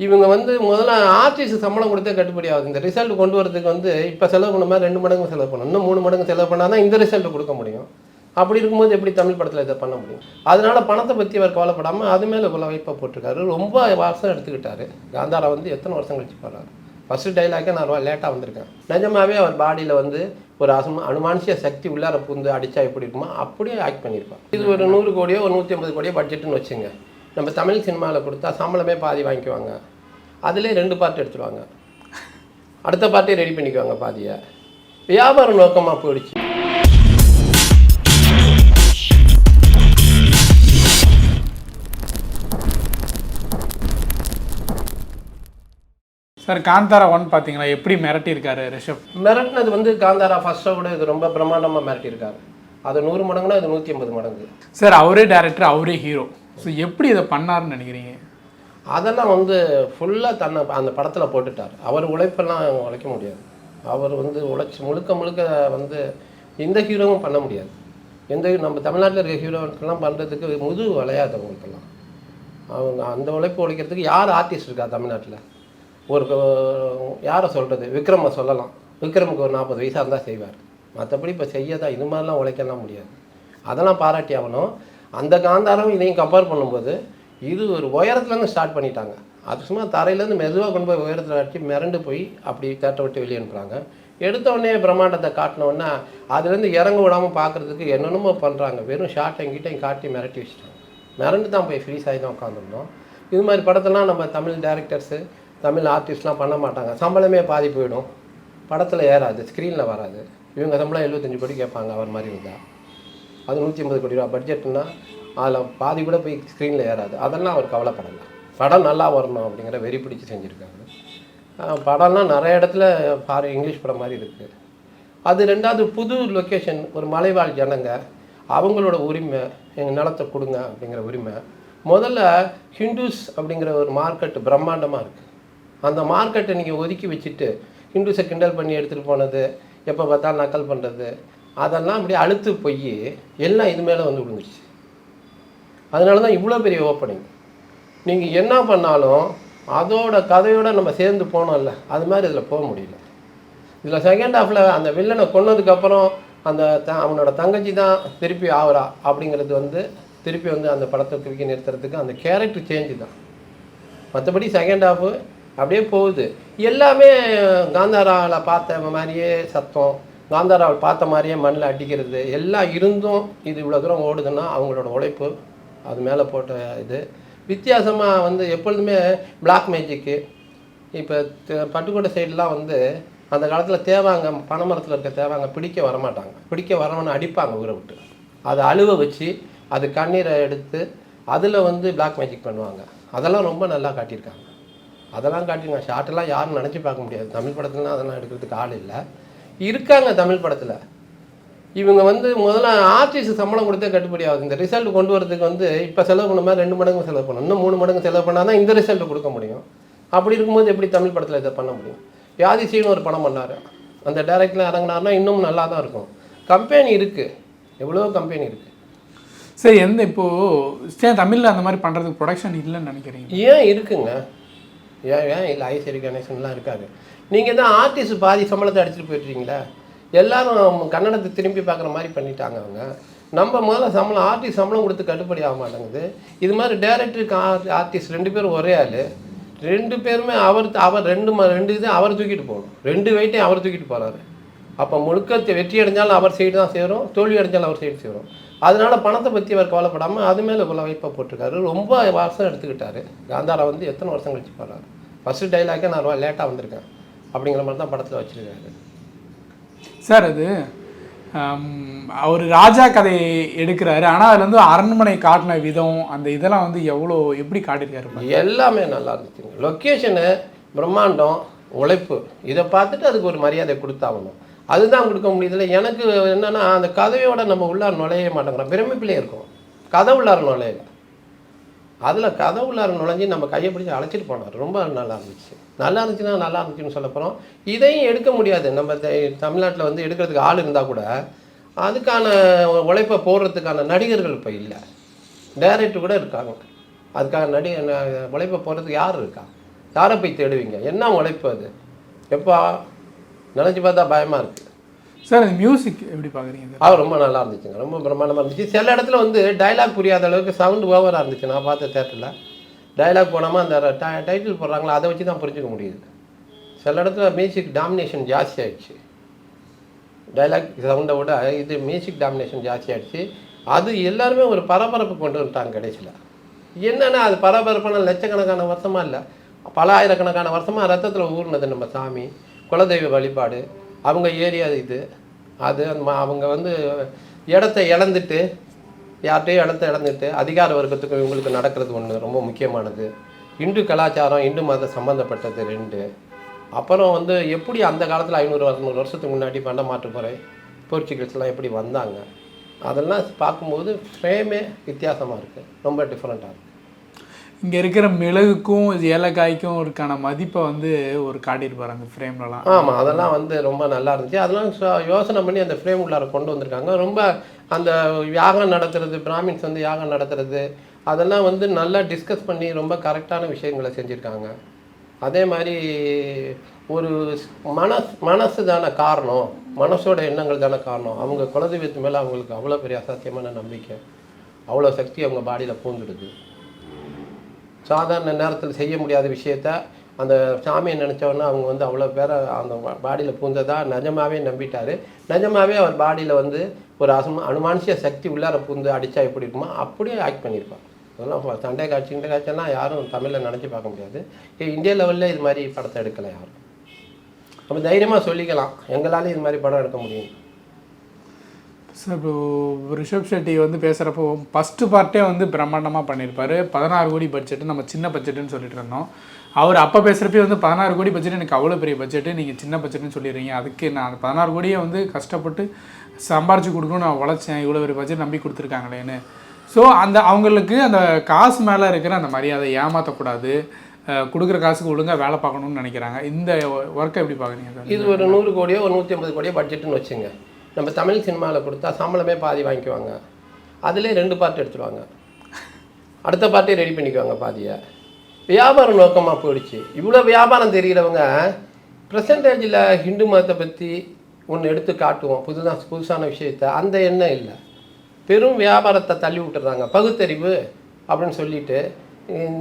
இவங்க வந்து முதல்ல ஆர்டிஸ்ட் சம்பளம் கொடுத்தே கட்டுப்படி ஆகுது. இந்த ரிசல்ட் கொண்டு வரதுக்கு வந்து இப்போ செலவு பண்ண மாதிரி 2 மடங்கு செலவு பண்ணணும், இன்னும் 3 மடங்கு செலவு பண்ணால் தான் இந்த ரிசல்ட் கொடுக்க முடியும். அப்படி இருக்கும்போது எப்படி தமிழ் படத்தில் இதை பண்ண முடியும்? அதனால பணத்தை பற்றி அவர் கவலைப்படாமல் அது மேலே இவ்வளோ வைப்பாக போட்டிருக்காரு. ரொம்ப வருஷம் எடுத்துக்கிட்டாரு. காந்தாரா வந்து எத்தனை வருஷம் கழிச்சு பாடுறாரு. ஃபஸ்ட்டு டைலாக்கே நான் லேட்டாக வந்திருக்கேன். நிஜமாகவே அவர் பாடியில் வந்து ஒரு அனுமானுஷ சக்தி உள்ளார புந்து அடித்தா எப்படி இருக்குமோ அப்படியே ஆக்ட் பண்ணியிருப்பார். இது ஒரு 100 கோடியோ ஒரு 150 கோடியோ பட்ஜெட்டுன்னு வச்சுங்க. நம்ம தமிழ் சினிமாவில் கொடுத்தா சம்பளமே பாதி வாங்கிக்குவாங்க. அதிலே 2 பார்ட் எடுத்துருவாங்க, அடுத்த பார்ட்டே ரெடி பண்ணிக்குவாங்க பாதியை. வியாபார நோக்கமாக போயிடுச்சு. சார் காந்தாரா 1 பார்த்தீங்களா எப்படி மிரட்டியிருக்காரு ரிஷப்? மிரட்டினது வந்து காந்தாரா ஃபர்ஸ்ட்டை விட இது ரொம்ப பிரம்மாண்டமாக மிரட்டியிருக்காரு. அது 100 மடங்குனா இது 150 மடங்கு. சார் அவரே டேரக்டர், அவரே ஹீரோ. ஸோ எப்படி இதை பண்ணாருன்னு நினைக்கிறீங்க? அதெல்லாம் வந்து ஃபுல்லாக தன்னை அந்த படத்தில் போட்டுட்டார். அவர் உழைப்பெல்லாம் உழைக்க முடியாது. அவர் வந்து முழுக்க முழுக்க வந்து எந்த ஹீரோவும் பண்ண முடியாது. நம்ம தமிழ்நாட்டில் இருக்க ஹீரோக்கெல்லாம் பண்ணுறதுக்கு முதுகு வளையாது அவங்களுக்கெல்லாம். அவங்க அந்த உழைப்பு உழைக்கிறதுக்கு யார் ஆர்டிஸ்ட் இருக்கா தமிழ்நாட்டில்? ஒரு யாரை சொல்கிறது, விக்ரமை சொல்லலாம். விக்ரமுக்கு ஒரு 40 வயசாக இருந்தால் செய்வார். மற்றபடி இப்போ செய்யதான் இது மாதிரிலாம் உழைக்கலாம் முடியாது. அதெல்லாம் பாராட்டி ஆகணும். அந்த காந்தாரம் இதையும் கம்பேர் பண்ணும்போது இது ஒரு உயரத்துலேருந்து ஸ்டார்ட் பண்ணிட்டாங்க. அது சும்மா தரையிலேருந்து மெதுவாக கொண்டு போய் உயரத்தில் அடிச்சு மிரண்டு போய் அப்படி தேட்டை விட்டு வெளியே அனுப்புகிறாங்க. எடுத்தோடனே பிரம்மாண்டத்தை காட்டினோன்னா அதுலேருந்து இறங்க விடாமல் பார்க்குறதுக்கு என்னென்னமோ பண்ணுறாங்க. வெறும் ஷார்ட் எங்கிட்டையும் காட்டி மிரட்டி வச்சுட்டாங்க. மிரண்டு தான் போய் ஃப்ரீஸ் ஆகி தான் உட்காந்துருந்தோம். இது மாதிரி படத்தெல்லாம் நம்ம தமிழ் டேரக்டர்ஸு தமிழ் ஆர்டிஸ்ட்லாம் பண்ண மாட்டாங்க. சம்பளமே பாதி போயிடும், படத்தில் ஏறாது, ஸ்க்ரீனில் வராது. இவங்க சம்பளம் 75 கோடி கேட்பாங்க அவர் மாதிரி இருந்தால். அது 150 கோடி ரூபா பட்ஜெட்னா அதில் பாதி கூட போய் ஸ்க்ரீனில் ஏறாது. அதெல்லாம் அவர் கவலைப்படலை. படம் நல்லா வரணும் அப்படிங்கிற வெறி பிடிச்சி செஞ்சுருக்காங்க. படம்லாம் நிறைய இடத்துல இங்கிலீஷ் படம் மாதிரி இருக்குது. அது ரெண்டாவது புது லொக்கேஷன், ஒரு மலைவாழ் ஜனங்க, அவங்களோட உரிமை, எங்கள் நிலத்தை கொடுங்க அப்படிங்கிற உரிமை. முதல்ல ஹிந்துஸ் அப்படிங்கிற ஒரு மார்க்கெட்டு பிரம்மாண்டமாக இருக்குது. அந்த மார்க்கெட்டை நீங்கள் ஒதுக்கி வச்சுட்டு ஹிந்துஸை கிண்டல் பண்ணி எடுத்துகிட்டு போனது, எப்போ பார்த்தாலும் நக்கல் பண்ணுறது, அதெல்லாம் அப்படியே அழுத்து போய் எல்லாம் இது மேலே வந்து விழுந்துருச்சு. அதனால தான் இவ்வளோ பெரிய ஓப்பனிங். நீங்கள் என்ன பண்ணாலும் அதோட கதையோடு நம்ம சேர்ந்து போனோம்ல, அது மாதிரி இதில் போக முடியல. இதில் செகண்ட் ஹாஃபில் அந்த வில்லனை கொன்னதுக்கப்புறம் அந்த அவனோட தங்கச்சி தான் திருப்பி ஆகிறா அப்படிங்கிறது வந்து திருப்பி வந்து அந்த படத்தை தூக்கி நிறுத்துறதுக்கு அந்த கேரக்டர் சேஞ்சு தான். மற்றபடி செகண்ட் ஹாஃபு அப்படியே போகுது. எல்லாமே காந்தாராவில் பார்த்த மாதிரியே சத்தம், காந்தாராவில் பார்த்த மாதிரியே மண்ணில் அடிக்கிறது எல்லாம் இருந்தும் இது இவ்வளோ தூரம் ஓடுதுன்னா அவங்களோட உழைப்பு, அது மேலே போட்ட இது வித்தியாசமாக வந்து எப்பொழுதுமே பிளாக் மேஜிக்கு. இப்போ பட்டுக்கோட்டை சைடெலாம் வந்து அந்த காலத்தில் தேவாங்க, பனைமரத்தில் இருக்க தேவாங்க பிடிக்க வரமாட்டாங்க. பிடிக்க வரவன்னு அடிப்பாங்க ஊரை விட்டு. அதை அழுவ வச்சு அது கண்ணீரை எடுத்து அதில் வந்து பிளாக் மேஜிக் பண்ணுவாங்க. அதெல்லாம் ரொம்ப நல்லா காட்டியிருக்காங்க. அதெல்லாம் காட்டியிருக்காங்க. ஷார்ட்டெல்லாம் யாரும் நினச்சி பார்க்க முடியாது. தமிழ் படத்துலலாம் அதெல்லாம் எடுக்கிறதுக்கு ஆள் இல்லை. இருக்காங்க தமிழ் படத்தில். இவங்க வந்து முதல்ல ஆர்டிஸ்ட் சம்பளம் கொடுத்தே கட்டுப்படி ஆகுது. இந்த ரிசல்ட் கொண்டு வரதுக்கு வந்து இப்போ செலவு பண்ண மாதிரி 2 மடங்கு செலவு பண்ணணும், இன்னும் 3 மடங்கு செலவு பண்ணால் தான் இந்த ரிசல்ட் கொடுக்க முடியும். அப்படி இருக்கும்போது எப்படி தமிழ் படத்தில் இதை பண்ண முடியும்? யாதிசீன்னு ஒரு படம் பண்ணார், அந்த டைரக்டில் இறங்கினார்னா இன்னும் நல்லா தான் இருக்கும். கம்பெனி இருக்குது, எவ்வளோ கம்பெனி இருக்குது. சரி, இப்போது தமிழில் அந்த மாதிரி பண்ணுறதுக்கு ப்ரொடக்ஷன் இல்லைன்னு நினைக்கிறீங்க? ஏன் இருக்குங்க, ஏன் இல்லை? ஐஸ்வரி கணேசன்லாம் இருக்காரு. நீங்கள் தான் ஆர்டிஸ்ட் பாதி சம்பளத்தை அடிச்சுட்டு போயிட்டுருக்கீங்களா? எல்லாரும் கன்னடத்தை திரும்பி பார்க்குற மாதிரி பண்ணிட்டாங்க அவங்க. நம்ம முதல்ல ஆர்டிஸ்ட் சம்பளம் கொடுத்து கட்டுப்படி ஆக மாட்டேங்குது. இது மாதிரி டேரக்டருக்கு ஆர்டிஸ்ட் 2 பேரும் ஒரே ஆள், 2 பேருமே அவர் 2 இது அவர் தூக்கிட்டு போகணும். 2 வெயிட்டையும் அவர் தூக்கிட்டு போகிறாரு. அப்போ முழுக்க வெற்றி அடைஞ்சாலும் அவர் சைடு தான் சேரும், தோல்வி அடைஞ்சாலும் அவர் சைடு சேரும். அதனால பணத்தை பற்றி அவர் கவலைப்படாமல் அது மேலே இவ்வளோ வைப்பாக போட்டிருக்காரு. ரொம்ப வருஷம் எடுத்துக்கிட்டாரு. காந்தாரா வந்து எத்தனை வருஷம் கழிச்சு பாடுறாரு. ஃபஸ்ட்டு டைலாக்கே நான் லேட்டாக வந்திருக்கேன் அப்படிங்கிற மாதிரி தான் படத்தில் வச்சுருக்காரு. சார் அது அவர் ராஜா கதையை எடுக்கிறாரு, ஆனால் அதில் வந்து அரண்மனை காட்டின விதம் அந்த இதெல்லாம் வந்து எப்படி காட்டியிருக்காரு? எல்லாமே நல்லா இருந்துச்சுங்க. லொக்கேஷனு பிரம்மாண்டம், உழைப்பு, இதை பார்த்துட்டு அதுக்கு ஒரு மரியாதை கொடுத்தாகணும். அதுதான் கொடுக்க முடியுதுல்ல. எனக்கு என்னென்னா அந்த கதையோட நம்ம உள்ளார நுழைய மாட்டேங்கிறோம். பிரமிப்பிலே இருக்கும், கதை உள்ளார நுழையல. அதில் கதை உள்ளார நுழைஞ்சி நம்ம கையை பிடிச்சி அழைச்சிட்டு போனார். ரொம்ப நல்லா இருந்துச்சு. நல்லா இருந்துச்சுன்னா நல்லா இருந்துச்சுன்னு சொல்லப்போகிறோம். இதையும் எடுக்க முடியாது. நம்ம தமிழ்நாட்டில் வந்து எடுக்கிறதுக்கு ஆள் இருந்தால் கூட அதுக்கான உழைப்பை போடுறதுக்கான நடிகர்கள் இப்போ இல்லை. டைரக்டர் கூட இருக்காங்க, அதுக்காக உழைப்பை போடுறதுக்கு யார் இருக்கா? யாரை போய் தேடுவீங்க? என்ன உழைப்பு அது? எப்போ நினச்சி பார்த்தா பயமாக இருக்குது. சார் அந்த மியூசிக் எப்படி பார்க்குறீங்க? ரொம்ப நல்லா இருந்துச்சுங்க, ரொம்ப பிரம்மாண்டமாக இருந்துச்சு. சில இடத்துல வந்து டைலாக் புரியாத அளவுக்கு சவுண்டு ஓவராக இருந்துச்சு. நான் பார்த்த தேட்டரில் டைலாக் போடாமல் அந்த டைட்டில் போடுறாங்களா அதை வச்சு தான் புரிஞ்சுக்க முடியுது. சில இடத்துல மியூசிக் டாமினேஷன் ஜாஸ்தி ஆகிடுச்சு. டைலாக் சவுண்டை விட இது மியூசிக் டாமினேஷன் ஜாஸ்தி ஆகிடுச்சு. அது எல்லாருமே ஒரு பரபரப்பு கொண்டு வந்துட்டாங்க கடைசியில். என்னென்னா அது பரபரப்பான லட்சக்கணக்கான வருஷமாக இல்லை, பல ஆயிரக்கணக்கான வருஷமாக ரத்தத்தில் ஊர்னது நம்ம சாமி, குலதெய்வ வழிபாடு, அவங்க ஏரியா இது. அது அவங்க வந்து இடத்த இழந்துட்டு, யார்கிட்டையும் இடத்த இழந்துட்டு அதிகார வர்க்கத்துக்கு இவங்களுக்கு நடக்கிறது ஒன்று ரொம்ப முக்கியமானது. இந்து கலாச்சாரம், இந்து மதம் சம்மந்தப்பட்டது 2. அப்புறம் வந்து எப்படி அந்த காலத்தில் 500-600 வருஷத்துக்கு முன்னாடி பண்ண மாற்றுமுறை போர்ச்சுகல்ஸ்லாம் எப்படி வந்தாங்க, அதெல்லாம் பார்க்கும்போது ஃப்ரேமே வித்தியாசமாக இருக்குது, ரொம்ப டிஃப்ரெண்ட்டாக இருக்குது. இங்கே இருக்கிற மிளகுக்கும் ஏலக்காய்க்கும் இருக்கான மதிப்பை வந்து ஒரு காட்டியிருப்பார் அந்த ஃப்ரேம்லலாம். ஆமாம், அதெல்லாம் வந்து ரொம்ப நல்லா இருந்துச்சு. அதெல்லாம் யோசனை பண்ணி அந்த ஃப்ரேம் உள்ளார கொண்டு வந்திருக்காங்க. ரொம்ப அந்த யாகம் நடத்துறது, பிராமின்ஸ் வந்து யாகம் நடத்துறது, அதெல்லாம் வந்து நல்லா டிஸ்கஸ் பண்ணி ரொம்ப கரெக்டான விஷயங்களை செஞ்சுருக்காங்க. அதே மாதிரி ஒரு மனசு தானே காரணம், மனசோட எண்ணங்கள் தானே காரணம். அவங்க குலதெய்வத்து மேலே அவங்களுக்கு அவ்வளோ பெரிய அசாத்தியமான நம்பிக்கை, அவ்வளோ சக்தி அவங்க பாடியில் பூந்துடுது. சாதாரண நேரத்தில் செய்ய முடியாத விஷயத்த அந்த சாமியை நினச்சோன்னா அவங்க வந்து அவ்வளோ பேரை அந்த பாடியில் பூந்ததாக நிஜமாகவே நம்பிட்டார். நிஜமாகவே அவர் பாடியில் வந்து ஒரு அனுமானுஷிய சக்தி உள்ளார பூந்து அடித்தா எப்படி இருக்குமோ அப்படியே ஆக்ட் பண்ணியிருப்பார். அதெல்லாம் சண்டை காட்சி இந்த காட்சியெல்லாம் யாரும் தமிழில் நினச்சி பார்க்க முடியாது. இந்தியா லெவலில் இது மாதிரி படத்தை எடுக்கலை யாரும். நம்ம தைரியமாக சொல்லிக்கலாம், எங்களால் இது மாதிரி படம் எடுக்க முடியும். சார் இப்போ ரிஷப் ஷெட்டி வந்து பேசுகிறப்போ ஃபஸ்ட்டு பார்ட்டே வந்து பிரம்மாண்டமாக பண்ணியிருப்பார். 16 கோடி பட்ஜெட்டு, நம்ம சின்ன பட்ஜெட்டுன்னு சொல்லிட்டு இருந்தோம். அவர் அப்போ பேசுகிறப்பே வந்து 16 கோடி பட்ஜெட் எனக்கு அவ்வளோ பெரிய பட்ஜெட்டு, நீங்கள் சின்ன பட்ஜெட்டுன்னு சொல்லிடுறீங்க. அதுக்கு நான் அந்த 16 கோடியை வந்து கஷ்டப்பட்டு சம்பாரிச்சு கொடுக்கணும்னு நான் உழைச்சேன், இவ்வளோ பெரிய பட்ஜெட் நம்பி கொடுத்துருக்காங்களேன்னு. ஸோ அந்த அவங்களுக்கு அந்த காசு மேலே இருக்கிற அந்த மரியாதை ஏமாற்றக்கூடாது, கொடுக்குற காசுக்கு ஒழுங்காக வேலை பார்க்கணும்னு நினைக்கிறாங்க. இந்த ஒர்க்கை எப்படி பார்க்குறீங்க சார்? இது ஒரு 100 கோடியோ ஒரு 150 கோடியோ பட்ஜெட்டுன்னு வச்சுங்க. நம்ம தமிழ் சினிமாவில் கொடுத்தா சம்பளமே பாதி வாங்கிக்குவாங்க, அதிலே 2 பார்ட் எடுத்துருவாங்க, அடுத்த பார்ட்டே ரெடி பண்ணிக்குவாங்க பாதியை. வியாபாரம் நோக்கமாக போயிடுச்சு. இவ்வளோ வியாபாரம் தெரிகிறவங்க ப்ரெசன்டேஜில் ஹிந்து மதத்தை பற்றி ஒன்று எடுத்து காட்டுவோம், புதுசான விஷயத்த, அந்த எண்ணம் இல்லை. பெரும் வியாபாரத்தை தள்ளி விட்டுறாங்க. பகுத்தறிவு அப்படின்னு சொல்லிட்டு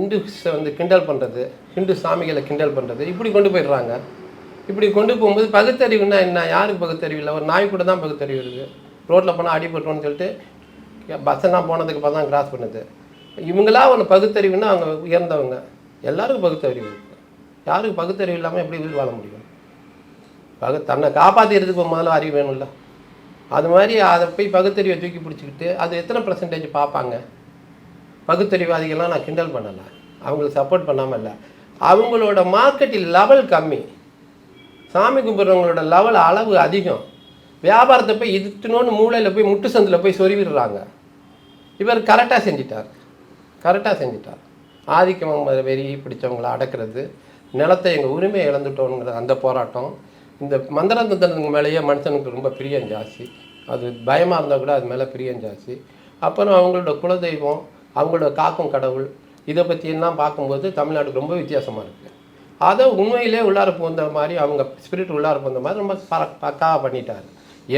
இந்துஸை வந்து கிண்டல் பண்ணுறது, ஹிந்து சாமிகளை கிண்டல் பண்ணுறது, இப்படி கொண்டு போயிடுறாங்க. இப்படி கொண்டு போகும்போது பகுத்தறிவுன்னா என்ன? யாருக்கு பகுத்தறிவு இல்லை? ஒரு நாய் கூட தான் பகுத்தறிவு இருக்குது. ரோட்டில் போனால் அடிபட்டுருன்னு சொல்லிட்டு பஸ்ஸெல்லாம் போனதுக்கு அப்புறம் தான் கிராஸ் பண்ணுது. இவங்களா ஒரு பகுத்தறிவுன்னா அவங்க உயர்ந்தவங்க. எல்லாருக்கும் பகுத்தறிவு இருக்குது. யாருக்கு பகுத்தறிவு இல்லாமல் எப்படி உயிர் வாழ முடியும்? தன்னை காப்பாற்றிக்கிறதுக்கு முதல்ல அறிவு வேணும்ல. அது மாதிரி அதை போய் பகுத்தறிவை தூக்கி பிடிச்சிக்கிட்டு அது எத்தனை % பார்ப்பாங்க? பகுத்தறிவாதிகள்லாம் நான் கிண்டல் பண்ணலை, அவங்களுக்கு சப்போர்ட் பண்ணாமல் இல்லை. அவங்களோட மார்க்கெட்டில் லெவல் கம்மி, சாமி கும்பிட்றவங்களோட லெவல் அளவு அதிகம். வியாபாரத்தை போய் இதுத்துனோன்னு மூளையில் போய் முட்டு சந்தில் போய் சொருவிடுறாங்க. இவர் கரெக்டாக செஞ்சிட்டார். ஆதிக்கம் வெறி பிடிச்சவங்களை அடக்கிறது, நிலத்தை எங்கள் உரிமையை இழந்துட்டோங்கிற அந்த போராட்டம். இந்த மந்திரத்தந்திரங்க மேலேயே மனுஷனுக்கு ரொம்ப பிரியம் ஜாஸ்தி. அது பயமாக இருந்தால் கூட அது மேலே பிரியம் ஜாஸ்தி. அப்புறம் அவங்களோட குலதெய்வம், அவங்களோட காக்கும் கடவுள், இதை பற்றியெல்லாம் பார்க்கும்போது தமிழ்நாட்டுக்கு ரொம்ப வித்தியாசமாக இருக்குது. அதை உண்மையிலே உள்ளார போந்த மாதிரி, அவங்க ஸ்பிரிட் உள்ளார போந்த மாதிரி ரொம்ப பக்காவாக பண்ணிட்டார்.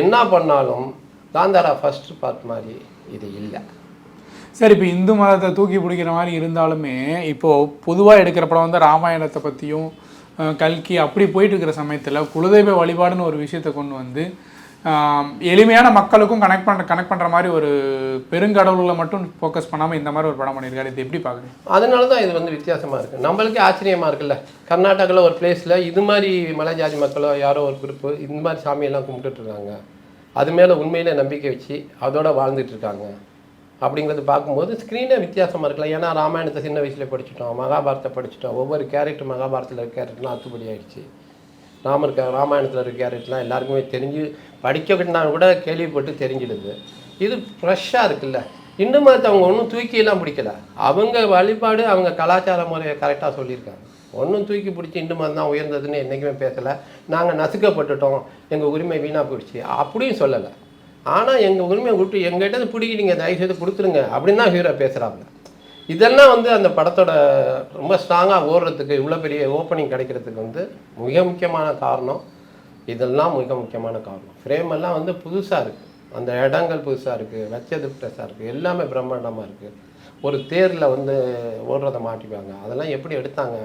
என்ன பண்ணாலும் காந்தாரா ஃபர்ஸ்ட் பார்ட் மாதிரி இது இல்லை. சார் இப்போ இந்து மதத்தை தூக்கி பிடிக்கிற மாதிரி இருந்தாலுமே இப்போது பொதுவாக எடுக்கிற படம் வந்து ராமாயணத்தை பற்றியும் கல்கி அப்படி போயிட்டு இருக்கிற சமயத்தில் குலதெய்வ வழிபாடுன்னு ஒரு விஷயத்தை கொண்டு வந்து எளிமையான மக்களுக்கும் கனெக்ட் பண்ணுற மாதிரி ஒரு பெருங்கடவுளை மட்டும் ஃபோக்கஸ் பண்ணாமல் இந்த மாதிரி ஒரு படம் பண்ணியிருக்காரு. இது எப்படி பார்க்குறீங்க? அதனால தான் இது வந்து வித்தியாசமாக இருக்குது. நம்மளுக்கே ஆச்சரியமாக இருக்குல்ல. கர்நாடகாவில் ஒரு பிளேஸில் இது மாதிரி மலை ஜாதி மக்களோ யாரோ ஒரு குரூப்பு இந்த மாதிரி சாமியெல்லாம் கும்பிட்டுட்ருக்காங்க, அது மேலே உண்மையிலே நம்பிக்கை வச்சு அதோட வாழ்ந்துட்டுருக்காங்க. அப்படிங்கிறது பார்க்கும்போது ஸ்க்ரீனே வித்தியாசமாக இருக்கலாம். ஏன்னா ராமாயணத்தை சின்ன வயசில் படிச்சுட்டோம், மகாபாரத்தை படிச்சுட்டோம். ஒவ்வொரு கேரக்டர் மகாபாரதத்தில் இருக்க கேரக்டர்லாம் அத்துப்படி ஆகிடுச்சு. ராமாயணத்தில் இருக்க கேரக்டர்லாம் எல்லாருக்குமே தெரிஞ்சு படிக்கணுன்னா கூட கேள்விப்பட்டு தெரிஞ்சிடுது. இது ஃப்ரெஷ்ஷாக இருக்குல்ல. இந்து மதத்தை அவங்க ஒன்றும் தூக்கியெல்லாம் பிடிக்கல, அவங்க வழிபாடு அவங்க கலாச்சார முறையை கரெக்டாக சொல்லியிருக்காங்க. ஒன்றும் தூக்கி பிடிச்சி இந்து மதம் தான் உயர்ந்ததுன்னு என்றைக்குமே பேசலை. நாங்கள் நசுக்கப்பட்டுட்டோம், எங்கள் உரிமை வீணாக போயிடுச்சு அப்படியும் சொல்லலை. ஆனால் எங்கள் உரிமையை விட்டு எங்கள்கிட்ட பிடிக்கி நீங்கள் தயவுசெய்து கொடுத்துருங்க அப்படின்னு தான் ஹீரோ பேசுகிறாங்க. இதெல்லாம் வந்து அந்த படத்தோட ரொம்ப ஸ்ட்ராங்காக ஓடுறதுக்கு இவ்வளோ பெரிய ஓப்பனிங் கிடைக்கிறதுக்கு வந்து மிக முக்கியமான காரணம். இதெல்லாம் மிக முக்கியமான காரணம். ஃப்ரேம் எல்லாம் வந்து புதுசாக இருக்குது, அந்த இடங்கள் புதுசாக இருக்குது, வச்சது ஃப்ரெஷ்ஷாக இருக்குது, எல்லாமே பிரம்மாண்டமாக இருக்குது. ஒரு தேரில் வந்து ஓடுறதை மாட்டிப்பாங்க, அதெல்லாம் எப்படி எடுத்தாங்க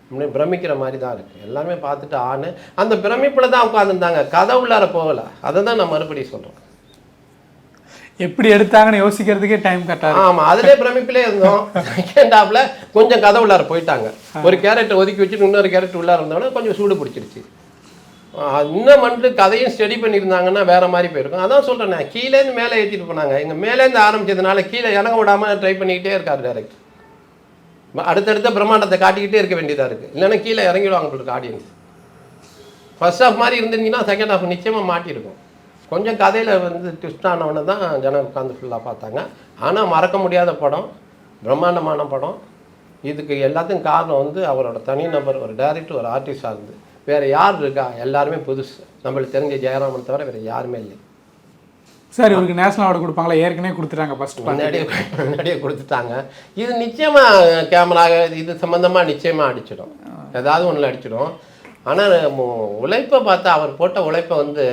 அப்படின்னு பிரமிக்கிற மாதிரி தான் இருக்குது. எல்லாமே பார்த்துட்டு அந்த பிரமிப்பில் தான் உட்காந்துருந்தாங்க, கதை உள்ளார போகலை. அதை தான் நான் மறுபடியும் சொல்கிறேன். எப்படி எடுத்தாங்கன்னு யோசிக்கிறதுக்கே டைம் கட்டாது. ஆமாம், அதிலே பிரமிப்பிலே இருந்தோம். செகண்ட் ஹாஃபில் கொஞ்சம் கதை உள்ளார போயிட்டாங்க. ஒரு கேரக்டர் ஒதுக்கி வச்சுட்டு இன்னொரு கேரக்டர் உள்ளார இருந்தோன்னா கொஞ்சம் சூடு பிடிச்சிருச்சு. இன்னும் வந்து கதையும் ஸ்டடி பண்ணியிருந்தாங்கன்னா வேறு மாதிரி போயிருக்கும். அதான் சொல்கிறேன், கீழேருந்து மேலே ஏற்றிட்டு போனாங்க. எங்கள் மேலேருந்து ஆரம்பிச்சதுனால கீழே இறங்க விடாமல் ட்ரை பண்ணிக்கிட்டே இருக்காரு டேரக்ட். அடுத்தடுத்த பிரம்மாண்டத்தை காட்டிக்கிட்டே இருக்க வேண்டியதாக இருக்குது. இல்லைன்னா கீழே இறங்கிடுவாங்க உங்களுக்கு ஆடியன்ஸ். ஃபர்ஸ்ட் ஹாஃப் மாதிரி இருந்துருந்தீங்கன்னா செகண்ட் ஹாஃப் நிச்சயமாக மாட்டியிருக்கும். கொஞ்சம் கதையில் வந்து ட்விஸ்ட் ஆனவொன்னே தான் ஜனம் உட்காந்து ஃபுல்லாக பார்த்தாங்க. ஆனால் மறக்க முடியாத படம், பிரம்மாண்டமான படம். இதுக்கு எல்லாத்துக்கும் காரணம் வந்து அவரோட தனிநபர், ஒரு டைரக்டர், ஒரு ஆர்டிஸ்டாக இருந்து. வேறு யார் இருக்கா? எல்லாருமே புதுசு. நம்மளுக்கு தெரிஞ்ச ஜெயராமன் தவிர வேறு யாருமே இல்லை. சார் இவருக்கு நேஷனல் அவார்டு கொடுப்பாங்களா? ஏற்கனவே கொடுத்துட்டாங்க, ஃபர்ஸ்ட் முன்னாடியே கொடுத்துட்டாங்க. இது நிச்சயமாக கேமரா இது சம்மந்தமாக நிச்சயமாக அடிச்சிடும், ஏதாவது ஒன்றில் அடிச்சிடும். ஆனால் உழைப்பை பார்த்தா அவர் போட்ட உழைப்பை வந்து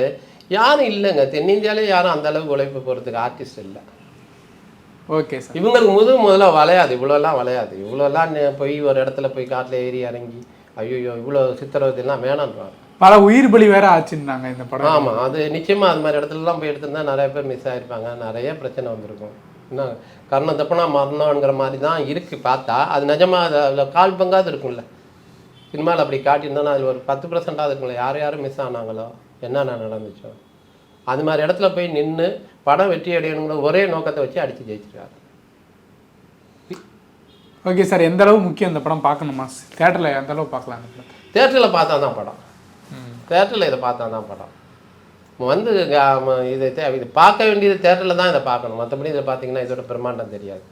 யாரும் இல்லைங்க. தென்னிந்தியாவிலே யாரும் அந்தளவுக்கு உழைப்பு போகிறதுக்கு ஆர்டிஸ்ட் இல்லை. Okay sir. இவங்களுக்கு முதல்ல வளையாது, இவ்வளோலாம் வளையாது. இவ்வளோலாம் போய் ஒரு இடத்துல போய் காட்டில் ஏறி இறங்கி ஐயோ இவ்வளோ சித்திரவதைலாம் வேணான்றாங்க. பல உயிர் பலி வேற ஆச்சுன்னாங்க இந்த படம். ஆமாம், அது நிச்சயமாக அது மாதிரி இடத்துலலாம் போய் எடுத்திருந்தா நிறைய பேர் மிஸ் ஆகிருப்பாங்க, நிறைய பிரச்சனை வந்திருக்கும். இன்னும் கர்ணம் தப்புனா மரணங்கிற மாதிரி தான் இருக்குது பார்த்தா. அது நிஜமாக அதில் கால் பங்காவது இருக்கும்ல. சினிமாவில் அப்படி காட்டியிருந்தோன்னா அதில் ஒரு 10% இருக்கும்ல, யாரும் மிஸ் ஆனாங்களோ, என்னென்ன நடந்துச்சோ. அது மாதிரி இடத்துல போய் நின்று படம் வெற்றி அடையணுங்கிற ஒரே நோக்கத்தை வச்சு அடித்து ஜெயிச்சிருக்காரு. ஓகே சார், எந்த அளவு முக்கியம் இந்த படம் பார்க்கணுமா? தேட்டரில் எந்த அளவு பார்க்கலாம்? தேட்டரில் பார்த்தா தான் படம். தேட்டரில் இதை பார்த்தா தான் படம். வந்து இது பார்க்க வேண்டியது தேட்டரில் தான் இதை பார்க்கணும். மற்றபடி இதை பார்த்தீங்கன்னா இதோட பிரம்மாண்டம் தெரியாது.